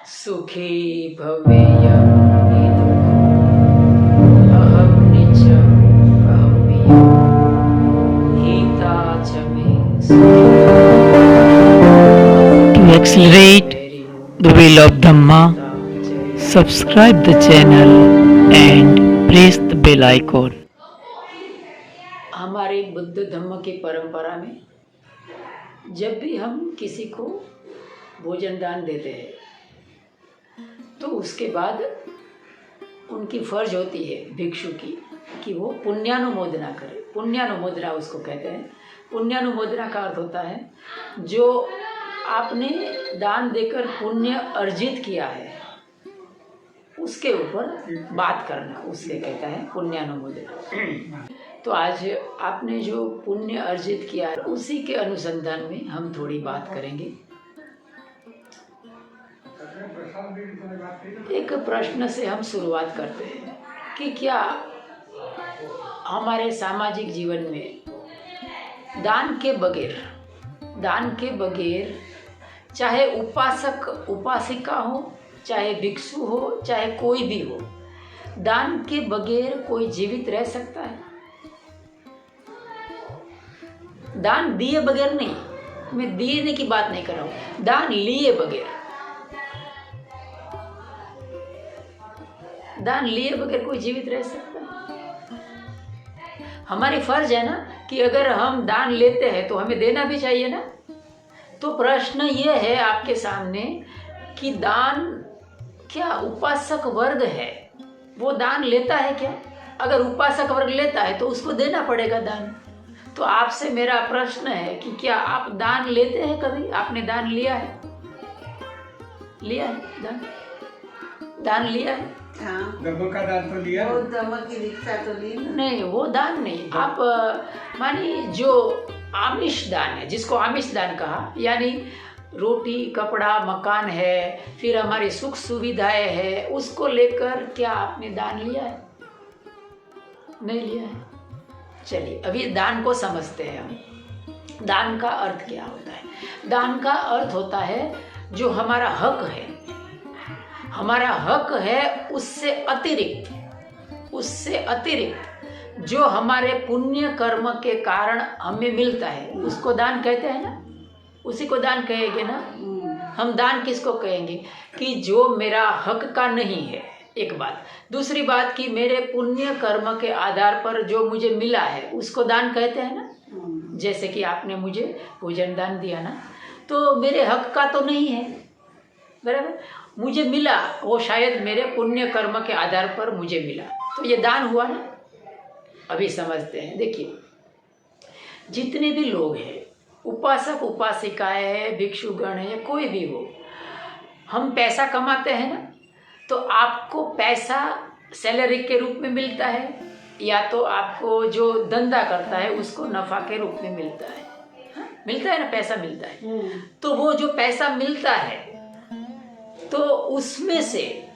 सुखी भवेयं अहं नित्यं भवेयं हिता च मे To accelerate the wheel of Dhamma, subscribe the channel and press the bell icon. हमारे बुद्ध धम्म की परंपरा में जब भी हम किसी को भोजन दान देते हैं तो उसके बाद उनकी फर्ज होती है भिक्षु की कि वो पुण्यानुमोदना करे। पुण्यानुमोदना उसको कहते हैं। पुण्यानुमोदना का अर्थ होता है जो आपने दान देकर पुण्य अर्जित किया है उसके ऊपर बात करना, उससे कहता है पुण्यानुमोदना। तो आज आपने जो पुण्य अर्जित किया है उसी के अनुसंधान में हम थोड़ी बात करेंगे। एक प्रश्न से हम शुरुआत करते हैं कि क्या हमारे सामाजिक जीवन में दान के बगैर चाहे उपासक उपासिका हो, चाहे भिक्षु हो, चाहे कोई भी हो, दान के बगैर कोई जीवित रह सकता है? दान दिए बगैर नहीं, मैं देने की बात नहीं कर रहा हूँ, दान लिए बगैर कोई जीवित रह सकता है? हमारी फर्ज है ना कि अगर हम दान लेते हैं तो हमें देना भी चाहिए ना। तो प्रश्न ये है आपके सामने कि दान क्या उपासक वर्ग है वो दान लेता है क्या? अगर उपासक वर्ग लेता है तो उसको देना पड़ेगा दान। तो आपसे मेरा प्रश्न है कि क्या आप दान लेते हैं? कभी आपने दान लिया है? दान लिया है? हाँ, धम्म का दान तो लिया, वो धम्म की दीक्षा तो ली नहीं, वो दान नहीं। आप मानिए जो आमिष दान है, जिसको आमिष दान कहा, यानी रोटी कपड़ा मकान है, फिर हमारी सुख सुविधाएं है, उसको लेकर क्या आपने दान लिया है? नहीं लिया है। चलिए अभी दान को समझते हैं हम। दान का अर्थ क्या होता है? दान का अर्थ होता है जो हमारा हक है, उससे अतिरिक्त जो हमारे पुण्य कर्म के कारण हमें मिलता है उसको दान कहते हैं ना। उसी को दान कहेंगे ना। हम दान किसको कहेंगे कि जो मेरा हक का नहीं है, एक बात। दूसरी बात कि मेरे पुण्य कर्म के आधार पर जो मुझे मिला है उसको दान कहते हैं ना। जैसे कि आपने मुझे भोजन दान दिया ना, तो मेरे हक का तो नहीं है, बराबर। मुझे मिला, वो शायद मेरे पुण्य कर्म के आधार पर मुझे मिला, तो ये दान हुआ ना। अभी समझते हैं। देखिए जितने भी लोग हैं, उपासक उपासिकाएं हैं, भिक्षुगण है, कोई भी हो, हम पैसा कमाते हैं ना, तो आपको पैसा सैलरी के रूप में मिलता है या तो आपको जो धंधा करता है उसको नफा के रूप में मिलता है। हाँ? मिलता है ना, पैसा मिलता है। तो वो जो पैसा मिलता है तो उसमें से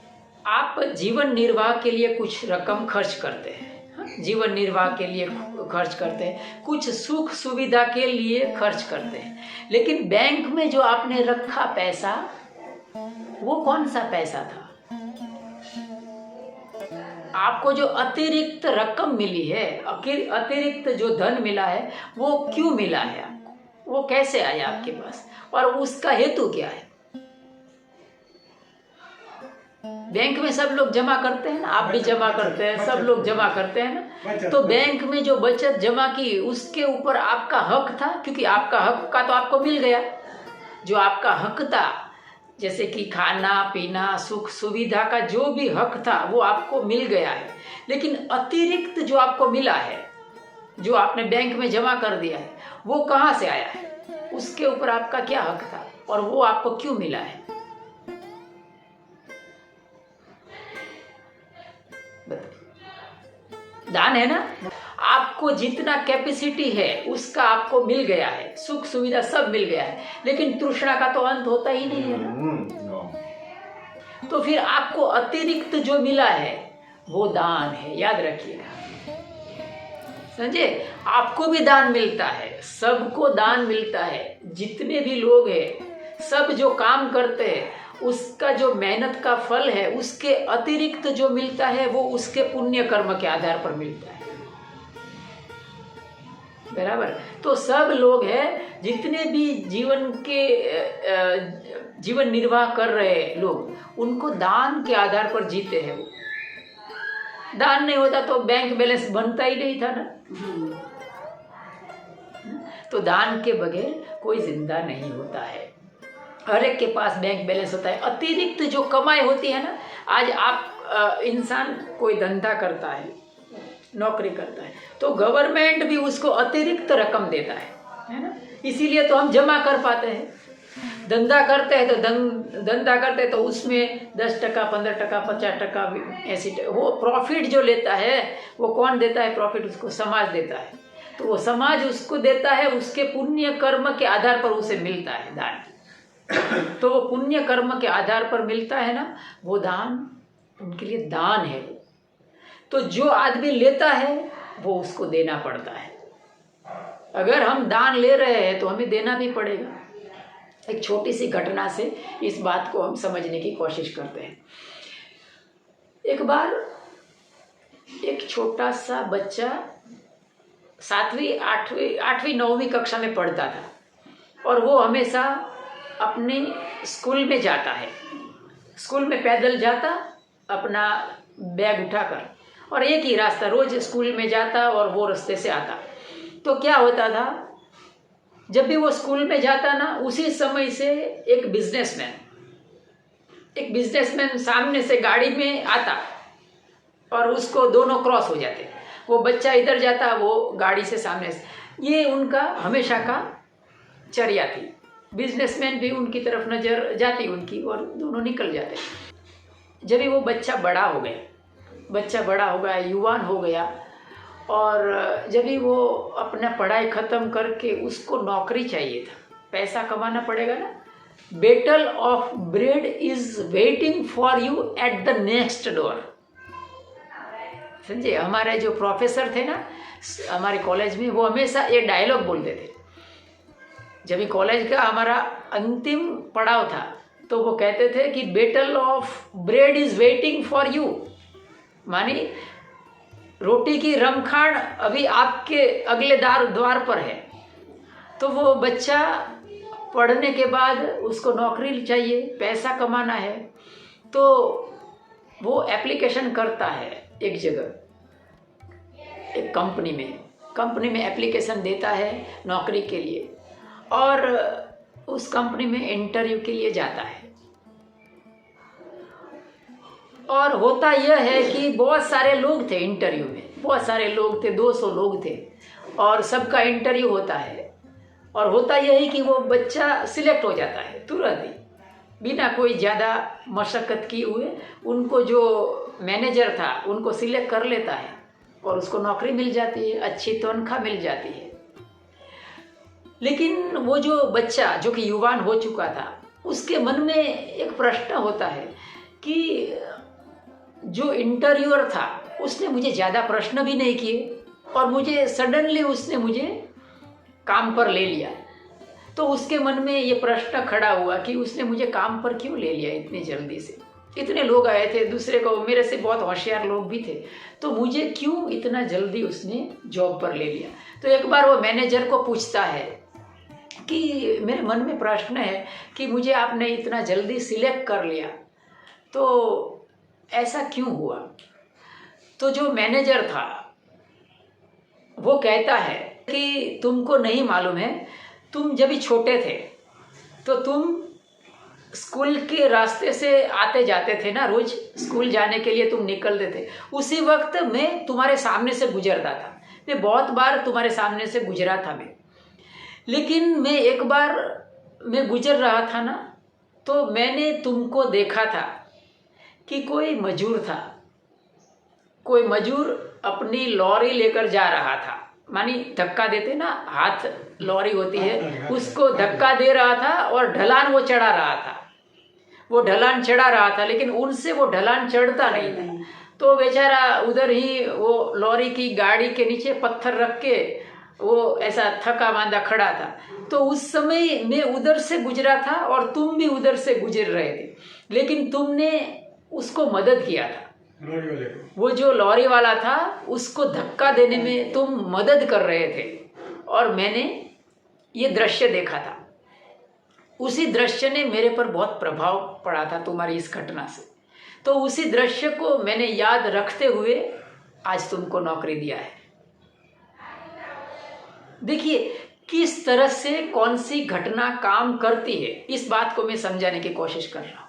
आप जीवन निर्वाह के लिए कुछ रकम खर्च करते हैं। हाँ? जीवन निर्वाह के लिए खर्च करते हैं, कुछ सुख सुविधा के लिए खर्च करते हैं। लेकिन बैंक में जो आपने रखा पैसा, वो कौन सा पैसा था? आपको जो अतिरिक्त रकम मिली है, अतिरिक्त जो धन मिला है, वो क्यों मिला है आपको? वो कैसे आया आपके पास और उसका हेतु क्या है? बैंक में सब लोग जमा करते हैं ना, आप भी जमा करते हैं, सब लोग जमा करते हैं ना। तो बैंक में जो बचत जमा की उसके ऊपर आपका हक था, क्योंकि आपका हक का तो आपको मिल गया। जो आपका हक था, जैसे कि खाना पीना सुख सुविधा का जो भी हक था वो आपको मिल गया है। लेकिन अतिरिक्त जो आपको मिला है, जो आपने बैंक में जमा कर दिया है, वो कहाँ से आया है? उसके ऊपर आपका क्या हक था और वो आपको क्यों मिला है? दान है ना। आपको जितना कैपेसिटी है उसका आपको मिल गया है, सुख सुविधा सब मिल गया है, लेकिन तृष्णा का तो अंत होता ही नहीं है ना। तो फिर आपको अतिरिक्त जो मिला है वो दान है, याद रखिएगा, समझे। आपको भी दान मिलता है, सबको दान मिलता है। जितने भी लोग हैं सब जो काम करते हैं उसका जो मेहनत का फल है उसके अतिरिक्त जो मिलता है वो उसके पुण्य कर्म के आधार पर मिलता है। बराबर। तो सब लोग हैं जितने भी जीवन निर्वाह कर रहे लोग, उनको दान के आधार पर जीते हैं। वो दान नहीं होता तो बैंक बैलेंस बनता ही नहीं था ना। तो दान के बगैर कोई जिंदा नहीं होता है। हर एक के पास बैंक बैलेंस होता है। अतिरिक्त जो कमाई होती है ना, आज आप इंसान कोई धंधा करता है, नौकरी करता है, तो गवर्नमेंट भी उसको अतिरिक्त रकम देता है ना। इसीलिए तो हम जमा कर पाते हैं। धंधा करते हैं तो धंधा करते हैं तो उसमें 10%, 15%, 50% ऐसी वो प्रॉफिट जो लेता है वो कौन देता है? प्रॉफिट उसको समाज देता है। तो वो समाज उसको देता है, उसके पुण्य कर्म के आधार पर उसे मिलता है दान। तो वो पुण्य कर्म के आधार पर मिलता है ना, वो दान उनके लिए दान है। तो जो आदमी लेता है वो उसको देना पड़ता है। अगर हम दान ले रहे हैं तो हमें देना भी पड़ेगा। एक छोटी सी घटना से इस बात को हम समझने की कोशिश करते हैं। एक बार एक छोटा सा बच्चा 7वीं 8वीं 9वीं कक्षा में पढ़ता था और वो हमेशा अपने स्कूल में जाता है। स्कूल में पैदल जाता, अपना बैग उठाकर, और एक ही रास्ता, रोज स्कूल में जाता और वो रास्ते से आता। तो क्या होता था, जब भी वो स्कूल में जाता ना, उसी समय से एक बिजनेसमैन सामने से गाड़ी में आता और उसको दोनों क्रॉस हो जाते। वो बच्चा इधर जाता, वो गाड़ी से सामने से। ये उनका हमेशा का चर्या थी। बिजनेसमैन भी उनकी तरफ नजर जाती उनकी और दोनों निकल जाते। जब भी वो बच्चा बड़ा हो गया, युवान हो गया, और जब भी वो अपना पढ़ाई ख़त्म करके उसको नौकरी चाहिए था, पैसा कमाना पड़ेगा ना। Battle of bread is waiting for you at the next door. समझे? हमारे जो प्रोफेसर थे ना हमारे कॉलेज में, वो हमेशा ये डायलॉग बोलते थे। जब भी कॉलेज का हमारा अंतिम पड़ाव था तो वो कहते थे कि battle of bread is waiting for you, मानी रोटी की रमखान अभी आपके अगले द्वार पर है। तो वो बच्चा पढ़ने के बाद उसको नौकरी चाहिए, पैसा कमाना है, तो वो एप्लीकेशन करता है एक जगह, एक कंपनी में एप्लीकेशन देता है नौकरी के लिए, और उस कंपनी में इंटरव्यू के लिए जाता है। और होता यह है कि बहुत सारे लोग थे इंटरव्यू में, बहुत सारे लोग थे, 200 लोग थे, और सबका इंटरव्यू होता है। और होता यह है कि वो बच्चा सिलेक्ट हो जाता है तुरंत ही, बिना कोई ज़्यादा मशक्क़त किए हुए। उनको जो मैनेजर था उनको सिलेक्ट कर लेता है और उसको नौकरी मिल जाती है, अच्छी तनख्वाह मिल जाती है। लेकिन वो जो बच्चा जो कि युवान हो चुका था, उसके मन में एक प्रश्न होता है कि जो इंटरव्यूअर था उसने मुझे ज़्यादा प्रश्न भी नहीं किए और मुझे सडनली उसने मुझे काम पर ले लिया। तो उसके मन में ये प्रश्न खड़ा हुआ कि उसने मुझे काम पर क्यों ले लिया इतनी जल्दी से। इतने लोग आए थे, दूसरे को मेरे से बहुत होशियार लोग भी थे, तो मुझे क्यों इतना जल्दी उसने जॉब पर ले लिया। तो एक बार वो मैनेजर को पूछता है कि मेरे मन में प्रश्न है कि मुझे आपने इतना जल्दी सिलेक्ट कर लिया, तो ऐसा क्यों हुआ। तो जो मैनेजर था वो कहता है कि तुमको नहीं मालूम है, तुम जब भी छोटे थे तो तुम स्कूल के रास्ते से आते जाते थे ना, रोज स्कूल जाने के लिए तुम निकलते थे। उसी वक्त मैं तुम्हारे सामने से गुजरता था, मैं बहुत बार तुम्हारे सामने से गुजरा था मैं। लेकिन मैं एक बार मैं गुजर रहा था ना, तो मैंने तुमको देखा था कि कोई मजूर अपनी लॉरी लेकर जा रहा था, मानी धक्का देते ना, हाथ लॉरी होती है, उसको धक्का दे रहा था और ढलान वो चढ़ा रहा था, लेकिन उनसे वो ढलान चढ़ता नहीं था। तो बेचारा उधर ही वो लॉरी की गाड़ी के नीचे पत्थर रख के वो ऐसा थका मांदा खड़ा था। तो उस समय मैं उधर से गुजरा था और तुम भी उधर से गुजर रहे थे, लेकिन तुमने उसको मदद किया था। लॉरी वाले को। वो जो लॉरी वाला था उसको धक्का देने में तुम मदद कर रहे थे और मैंने ये दृश्य देखा था। उसी दृश्य ने मेरे पर बहुत प्रभाव पड़ा था तुम्हारी इस घटना से। तो उसी दृश्य को मैंने याद रखते हुए आज तुमको नौकरी दिया है। देखिए किस तरह से कौन सी घटना काम करती है, इस बात को मैं समझाने की कोशिश कर रहा हूँ।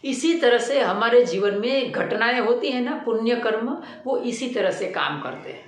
इसी तरह से हमारे जीवन में घटनाएं होती हैं ना, पुण्य कर्म, वो इसी तरह से काम करते हैं।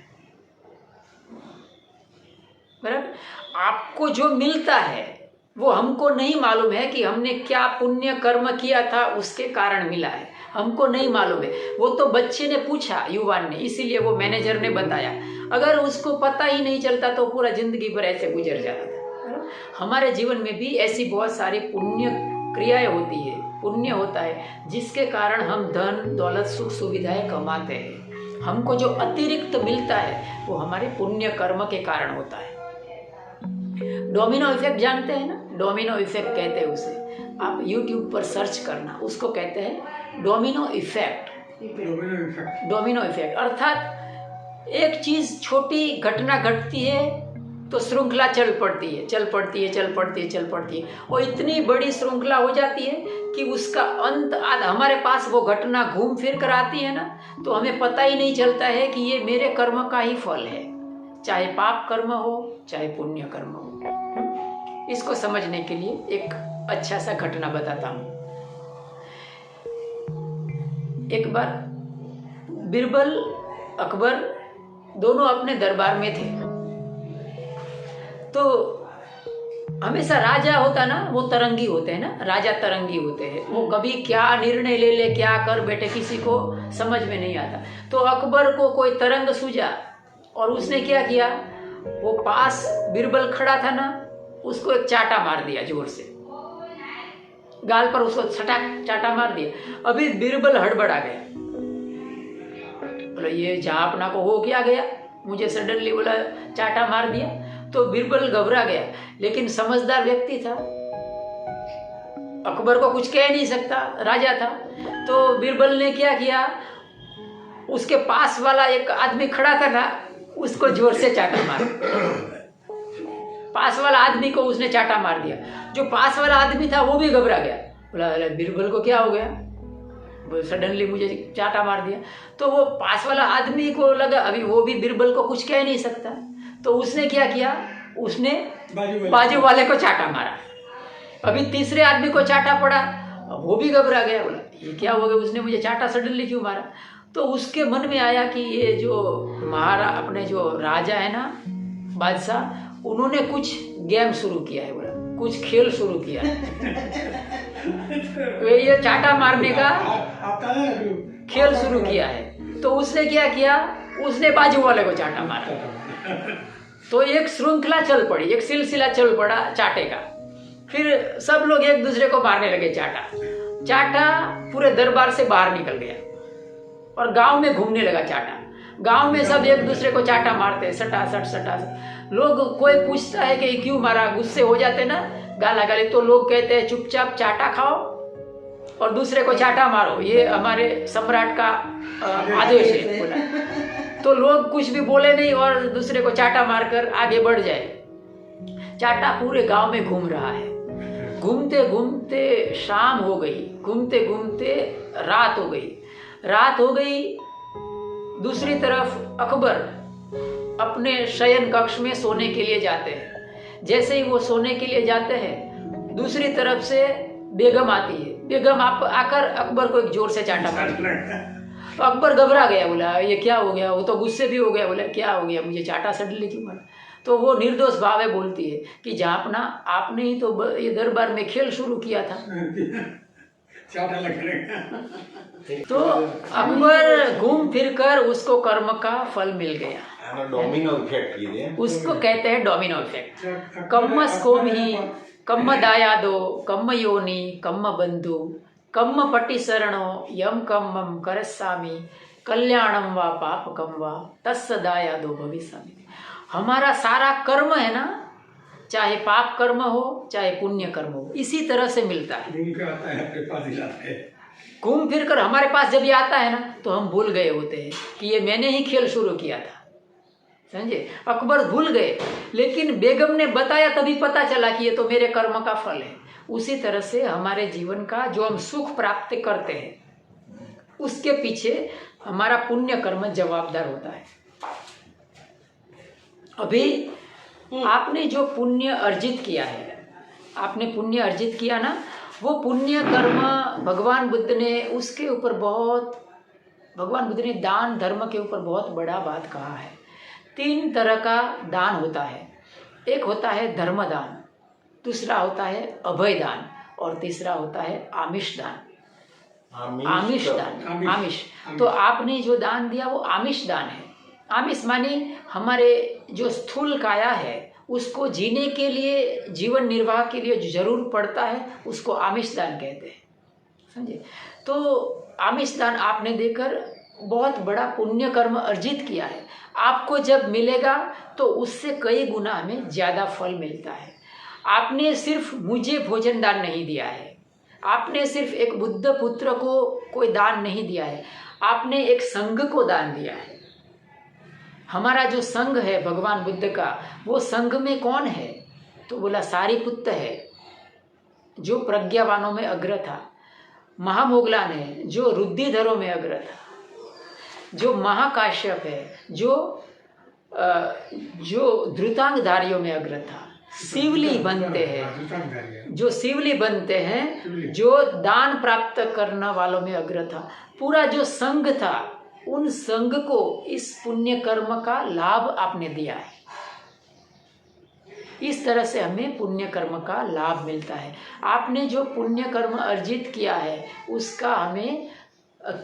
बराबर। आपको जो मिलता है वो हमको नहीं मालूम है कि हमने क्या पुण्य कर्म किया था उसके कारण मिला है, हमको नहीं मालूम है। वो तो बच्चे ने पूछा, युवान ने, इसीलिए वो मैनेजर ने बताया। अगर उसको पता ही नहीं चलता तो पूरा जिंदगी भर ऐसे गुजर जाता था। हमारे जीवन में भी ऐसी बहुत सारी पुण्य क्रियाएं होती है, पुण्य होता है जिसके कारण हम धन दौलत सुख सुविधाएं कमाते हैं। हमको जो अतिरिक्त मिलता है वो हमारे पुण्य कर्म के कारण होता है। डोमिनो इफेक्ट जानते हैं ना, डोमिनो इफेक्ट कहते हैं उसे। आप YouTube पर सर्च करना, उसको कहते हैं डोमिनो इफेक्ट। डोमिनो इफेक्ट अर्थात एक चीज, छोटी घटना घटती है तो श्रृंखला चल पड़ती है, चल पड़ती है, चल पड़ती है, चल पड़ती है, और इतनी बड़ी श्रृंखला हो जाती है कि उसका अंत आज हमारे पास वो घटना घूम फिर कर आती है ना, तो हमें पता ही नहीं चलता है कि ये मेरे कर्म का ही फल है, चाहे पाप कर्म हो चाहे पुण्य कर्म हो। इसको समझने के लिए एक अच्छा सा घटना बताता हूँ। एक बार बीरबल अकबर दोनों अपने दरबार में थे। तो हमेशा राजा होता ना, वो तरंगी होते हैं ना, राजा तरंगी होते हैं। वो कभी क्या निर्णय ले ले, क्या कर बैठे, किसी को समझ में नहीं आता। तो अकबर को कोई तरंग सूझा और उसने क्या किया, वो पास बीरबल खड़ा था ना, उसको एक चाटा मार दिया, जोर से गाल पर उसको छटाक चाटा मार दिया। अभी बीरबल हड़बड़ा गया, बोला ये जापना को हो क्या गया, मुझे सडनली बोला चाटा मार दिया। तो बीरबल घबरा गया, लेकिन समझदार व्यक्ति था, अकबर को कुछ कह नहीं सकता, राजा था। तो बीरबल ने क्या किया, उसके पास वाला एक आदमी खड़ा था ना, उसको जोर से चाटा मारा। पास वाला आदमी को उसने चाटा मार दिया। जो पास वाला आदमी था वो भी घबरा गया, बोला अरे बीरबल को क्या हो गया, वो सडनली मुझे चाटा मार दिया। तो वो पास वाला आदमी को लगा अभी वो भी बीरबल को कुछ कह नहीं सकता, तो उसने क्या किया, उसने बाजू वाले को चाटा मारा। अभी तीसरे आदमी को चाटा पड़ा, वो भी घबरा गया, बोला ये क्या हो गया, उसने मुझे चाटा सडनली क्यों मारा। तो उसके मन में आया कि ये जो अपने जो राजा है ना, बादशाह, उन्होंने कुछ गेम शुरू किया है, बोला कुछ खेल शुरू किया है। ये चाटा मारने का खेल शुरू किया है। तो उसने क्या किया, उसने बाजू वाले को चाटा मारा। तो एक श्रृंखला चल पड़ी, एक सिलसिला चल पड़ा चाटे का। फिर सब लोग एक दूसरे को मारने लगे चाटा। चाटा पूरे दरबार से बाहर निकल गया और गांव में घूमने लगा चाटा। गांव में सब एक दूसरे को चाटा मारते, सटासट सटासट। लोग कोई पूछता है कि क्यों मारा, गुस्से हो जाते ना, गाला गाली। तो लोग कहते हैं चुपचाप चाटा खाओ और दूसरे को चाटा मारो, ये हमारे सम्राट का आदेश है, बोला। तो लोग कुछ भी बोले नहीं और दूसरे को चाटा मारकर आगे बढ़ जाए। चाटा पूरे गांव में घूम रहा है। घूमते घूमते शाम हो गई, घूमते घूमते रात हो गई। रात हो गई, दूसरी तरफ अकबर अपने शयन कक्ष में सोने के लिए जाते हैं। जैसे ही वो सोने के लिए जाते हैं, दूसरी तरफ से बेगम आती है। बेगम आकर अकबर को एक जोर से चाटा मारती है। तो अकबर घबरा गया, बोला ये क्या हो गया। वो तो गुस्से भी हो गया, बोला क्या हो गया, मुझे चाटा सडनली क्यों मारा। तो वो निर्दोष भाव है बोलती है कि जापना, आपने ही तो ये दरबार में खेल शुरू किया था। तो अकबर घूम फिर कर उसको कर्म का फल मिल गया। डोमिनो इफेक्ट, उसको कहते हैं डोमिनो इफेक्ट। कम्म स्कोमहि, कम्म दायादो, कम्म योनि, कम्म बंधु, कम्म पट्टी शरणो, यम कम्मम करस्सामि, कल्याणम वा पापकम वा तस्य दायादो भविष्यामि। हमारा सारा कर्म है ना, चाहे पाप कर्म हो चाहे पुण्य कर्म हो, इसी तरह से मिलता है। घूम के आता है, आपके पास ही लाता है। घूम फिर कर हमारे पास जब ये आता है ना, तो हम भूल गए होते हैं कि ये मैंने ही खेल शुरू किया था। समझे? अकबर भूल गए, लेकिन बेगम ने बताया तभी पता चला कि ये तो मेरे कर्म का फल है। उसी तरह से हमारे जीवन का जो हम सुख प्राप्त करते हैं, उसके पीछे हमारा पुण्य कर्म जवाबदार होता है। अभी आपने जो पुण्य अर्जित किया है, आपने पुण्य अर्जित किया ना, वो पुण्य कर्म भगवान बुद्ध ने उसके ऊपर भगवान बुद्ध ने दान धर्म के ऊपर बहुत बड़ा बात कहा है। 3 तरह का दान होता है। एक होता है धर्म दान, दूसरा होता है अभय दान, और तीसरा होता है आमिष दान। आमिष दान, आमिष। तो आपने जो दान दिया वो आमिष दान है। आमिष मानी हमारे जो स्थूल काया है, उसको जीने के लिए, जीवन निर्वाह के लिए जो जरूर पड़ता है, उसको आमिष दान कहते हैं। समझे? तो आमिष दान आपने देकर बहुत बड़ा पुण्य कर्म अर्जित किया है। आपको जब मिलेगा तो उससे कई गुना हमें ज़्यादा फल मिलता है। आपने सिर्फ मुझे भोजन दान नहीं दिया है, आपने सिर्फ एक बुद्ध पुत्र को कोई दान नहीं दिया है, आपने एक संघ को दान दिया है। हमारा जो संघ है भगवान बुद्ध का, वो संघ में कौन है? तो बोला सारिपुत्र है, जो प्रज्ञावानों में अग्र था। महामोगलान है, जो रुद्धिधरों में अग्र था। जो महाकाश्यप है, जो धृतांगधारियों में अग्र था। शिवली बनते हैं, जो शिवली बनते हैं, जो दान प्राप्त करने वालों में अग्र था। पूरा जो संघ था, उन संघ को इस पुण्य कर्म का लाभ आपने दिया है। इस तरह से हमें पुण्य कर्म का लाभ मिलता है। आपने जो पुण्य कर्म अर्जित किया है, उसका हमें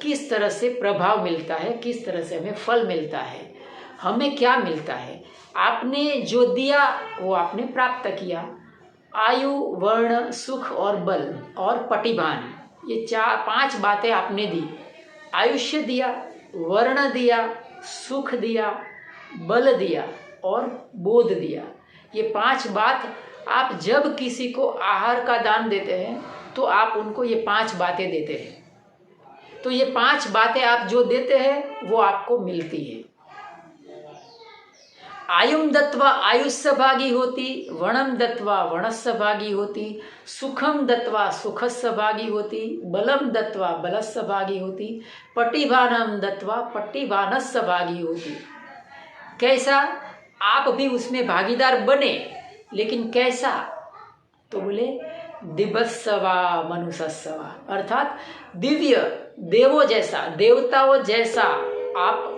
किस तरह से प्रभाव मिलता है, किस तरह से हमें फल मिलता है, हमें क्या मिलता है। आपने जो दिया वो आपने प्राप्त किया। आयु, वर्ण, सुख और बल और पटिभान, ये 5 बातें आपने दी। आयुष्य दिया, वर्ण दिया, सुख दिया, बल दिया और बोध दिया। ये 5 बात आप जब किसी को आहार का दान देते हैं, तो आप उनको ये 5 बातें देते हैं। तो ये 5 बातें आप जो देते हैं वो आपको मिलती है। आयुम दत्वा आयुष्य भागी होती, वणम दत्वा वणस्य भागी होती, सुखम दत्वा सुखस्य भागी होती, बलम दत्वा बलस्य भागी होती, पटिभानम दत्वा पटिभानस्य भागी होती। कैसा? आप भी उसमें भागीदार बने, लेकिन कैसा? तो बोले दिवस्सवा मनुष्यस्वा, अर्थात दिव्य देवों जैसा, देवताओं जैसा आप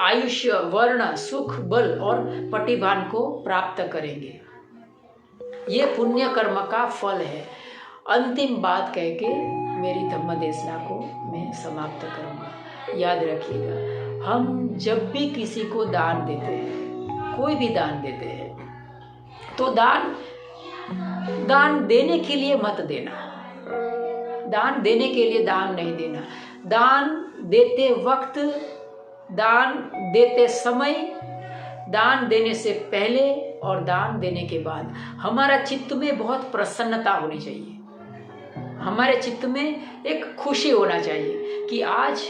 आयुष्य, वर्ण, सुख, बल और पटिभान को प्राप्त करेंगे। ये पुण्य कर्म का फल है। अंतिम बात कह के मेरी धम्म देशना को मैं समाप्त करूँगा। याद रखिएगा, हम जब भी किसी को दान देते हैं, कोई भी दान देते हैं, तो दान देने के लिए मत देना। दान देने के लिए दान नहीं देना। दान देते वक्त, दान देते समय, दान देने से पहले और दान देने के बाद हमारा चित्त में बहुत प्रसन्नता होनी चाहिए। हमारे चित्त में एक खुशी होना चाहिए कि आज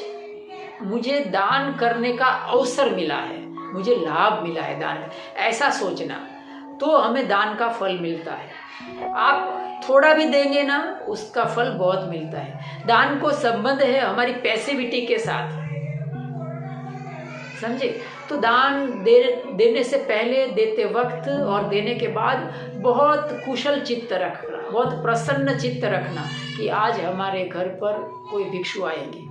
मुझे दान करने का अवसर मिला है, मुझे लाभ मिला है दान। ऐसा सोचना, तो हमें दान का फल मिलता है। आप थोड़ा भी देंगे ना, उसका फल बहुत मिलता है। दान को संबंध है हमारी पैसिविटी के साथ, समझे? तो दान देने से पहले, देते वक्त और देने के बाद बहुत कुशल चित्त रखना, बहुत प्रसन्न चित्त रखना कि आज हमारे घर पर कोई भिक्षु आएंगे,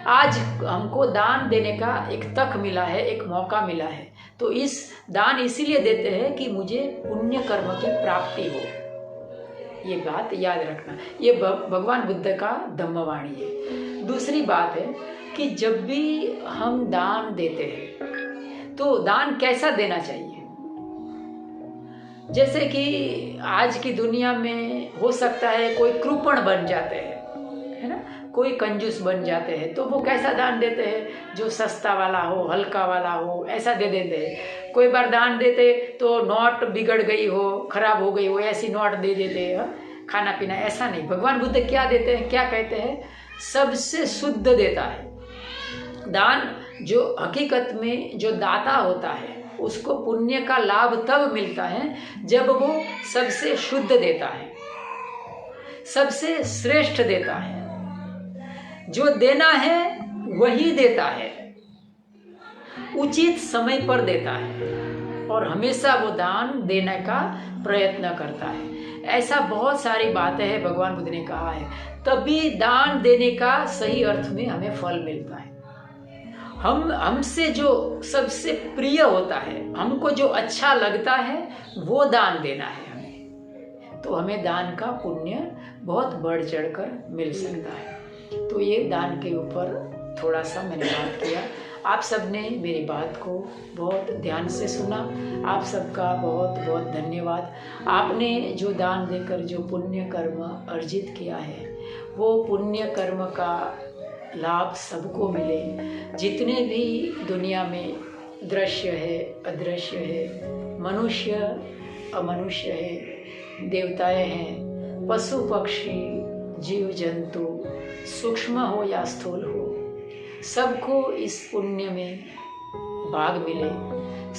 आज हमको दान देने का एक तक मिला है, एक मौका मिला है। तो इस दान इसीलिए देते हैं कि मुझे पुण्य कर्म की प्राप्ति हो। ये बात याद रखना। ये भगवान बुद्ध का धम्मवाणी है। दूसरी बात है कि जब भी हम दान देते हैं, तो दान कैसा देना चाहिए? जैसे कि आज की दुनिया में हो सकता है कोई कृपण बन जाते हैं, है ना? कोई कंजूस बन जाते हैं तो वो कैसा दान देते हैं, जो सस्ता वाला हो, हल्का वाला हो, ऐसा दे देते हैं। कोई बार दान देते तो नोट बिगड़ गई हो, खराब हो गई हो, ऐसी नोट दे देते हैं, खाना पीना, ऐसा नहीं। भगवान बुद्ध क्या देते हैं, क्या कहते हैं, सबसे शुद्ध देता है दान। जो हकीकत में जो दाता होता है उसको पुण्य का लाभ तब मिलता है जब वो सबसे शुद्ध देता है, सबसे श्रेष्ठ देता है। जो देना है वही देता है, उचित समय पर देता है और हमेशा वो दान देने का प्रयत्न करता है। ऐसा बहुत सारी बातें हैं भगवान बुद्ध ने कहा है, तभी दान देने का सही अर्थ में हमें फल मिलता है। हमसे जो सबसे प्रिय होता है, हमको जो अच्छा लगता है वो दान देना है हमें, तो हमें दान का पुण्य बहुत बढ़ चढ़कर मिल सकता है। तो ये दान के ऊपर थोड़ा सा मैंने बात किया। आप सबने मेरी बात को बहुत ध्यान से सुना। आप सबका बहुत बहुत धन्यवाद। आपने जो दान देकर जो पुण्य कर्म अर्जित किया है वो पुण्य कर्म का लाभ सबको मिले। जितने भी दुनिया में दृश्य है, अदृश्य है, मनुष्य अमनुष्य है, देवताएं हैं, पशु पक्षी, जीव जंतु, सूक्ष्म हो या स्थूल हो, सबको इस पुण्य में भाग मिले,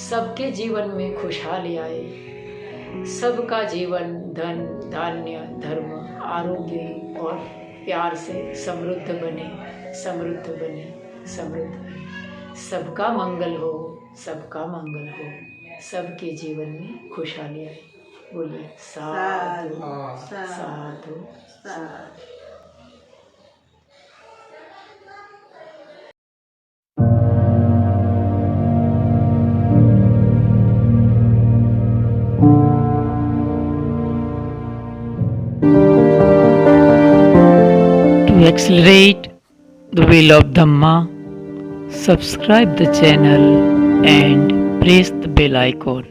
सबके जीवन में खुशहाली आए, सबका जीवन धन धान्य धर्म आरोग्य और प्यार से समृद्ध बने, समृद्ध बने, समृद्ध बने। सबका मंगल हो, सबका मंगल हो, सबके जीवन में खुशहाली आए। बोलिए साधु साधु साधु। To accelerate the wheel of Dhamma, subscribe the channel and press the bell icon.